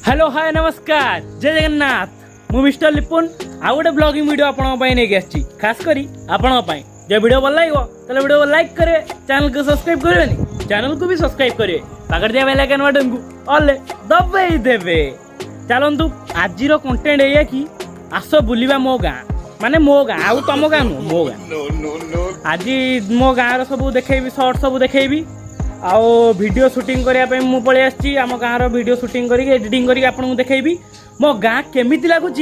Hello hi नमस्कार जय जगन्नाथ मु मिस्टर लिपुन आ गोटे ब्लॉगिंग वीडियो आपन नहीं आसी खास करी आपण जो वीडियो भल लगे तो वीडियो को लाइक करें चैनल को सब्सक्राइब करेंगे चैनल को भी सब्सक्राइब करेंगे पाकर दिया बेल आइकन बटन को ऑल दबाई देवे। चलतु आज कंटेंट ये कि आस बुलिबा मो गाँ माने मो गाँ आउ तुम गाँ नुह मो गाँ आज मो गाँव सब देखी सर्ट सब देखी आउ वीडियो शूटिंग करने मु पलि आसी आम गाँव वीडियो शूटिंग करके एडिटिंग करके आपको देखी मो गाँ केमिति लगुच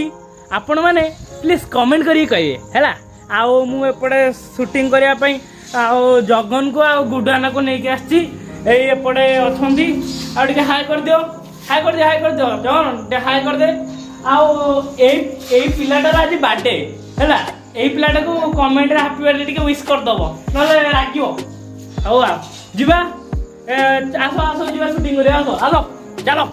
आपण मैंने प्लीज कमेंट करिए कहिए है आउ मु एपटे शूटिंग करने आउ जगन को आउ गुडाना को लेकिन आसी एपटे अच्छी आउ टे हाई कर दियो हाई कर दियो हाई कर दियो जगन टे हाई कर दे आउ एई पिलाटार आज बर्थडे है एई पिलाटा को कमेंट रे हैप्पी बर्थडे टिके विश कर दबो नले रागियो आउ आ जीवा आसो आसो जीवा शूटिंग करे आसो आसो चलो।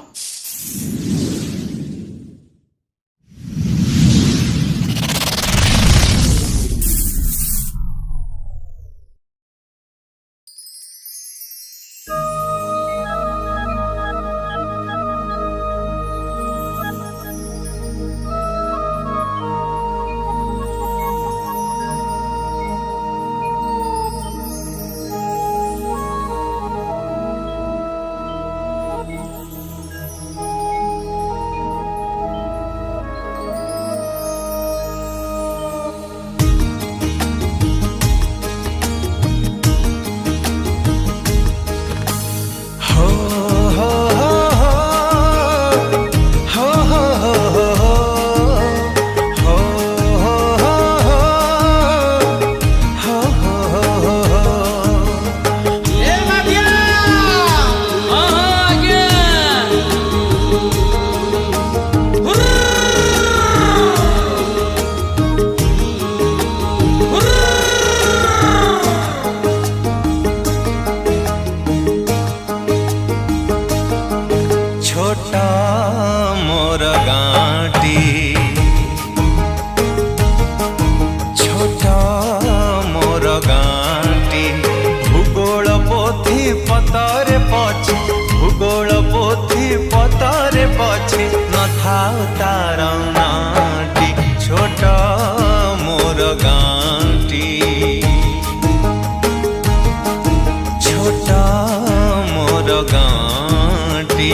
भूगोल पोथी पतरे पछे न थाउ तार नाटी छोट मोर गाँटी छोट मोर गाँटी।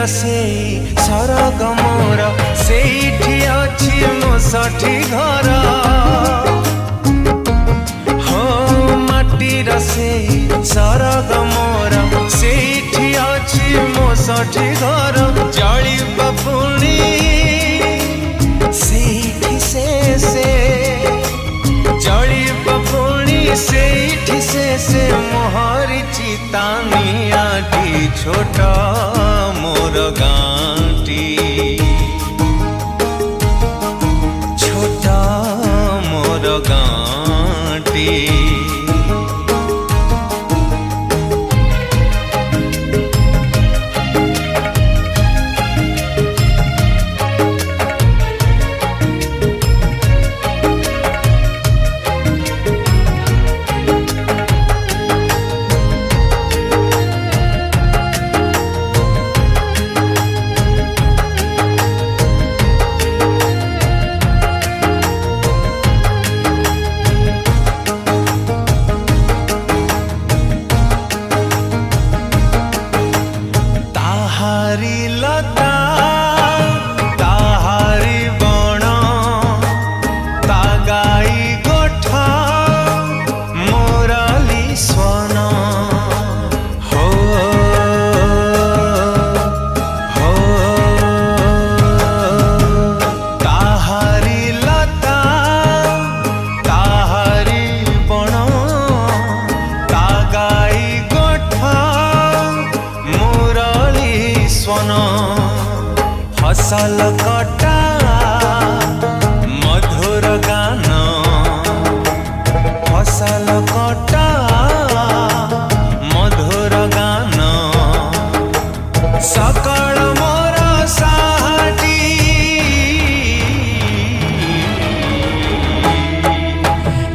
से सरग मोर सेठी अछि मो साठी घर हो माटीर से सरग मोर सेठी अछि मो साठी घर जळी बपुनी सेठी से जळी बपुनी सेठी से मोहरी चितानियाटी छोट मोर गाँटी छोट मोर गाँटी। फसल कटा मधुर गान फसल कटा मधुर गान सकल मोर साहाटी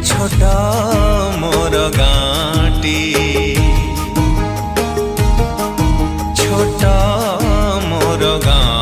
छोट मोर गाँटी छोट मोर गाँटी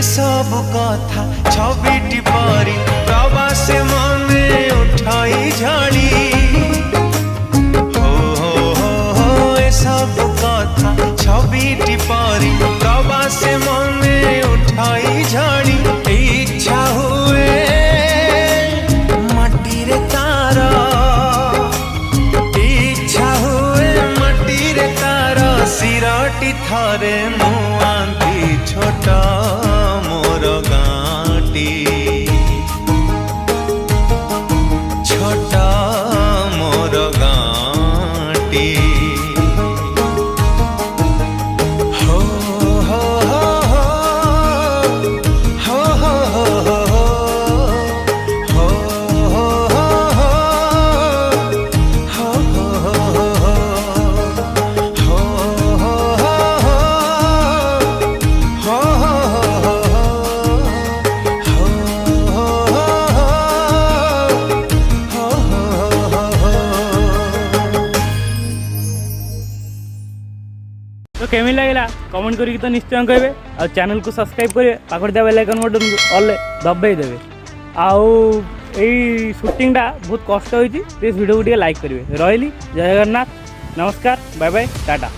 सब कथा छविटी परी प्रवासे मने उठाई झाड़ी हो ए सब कथा छविटी परी प्रवासे मने उठाई झाड़ी इच्छा हुए माटी रे तार इच्छा हुए माटी रे तार सिरटी थरे मुआंती छोट मोर गाँटी छोट मोर गाँटी हो हो हो हो हो हो हो तो केमी लगे कमेंट करके तो निश्चय कहे और चैनल को सब्सक्राइब करेंगे पाखर दिया बेल आइकन बटन ऑल दबाई देवे आउ शूटिंगटा बहुत कष्ट होती प्लीज वीडियो को लाइक करेंगे रही जय जगन्नाथ नमस्कार बाय बाय टाटा।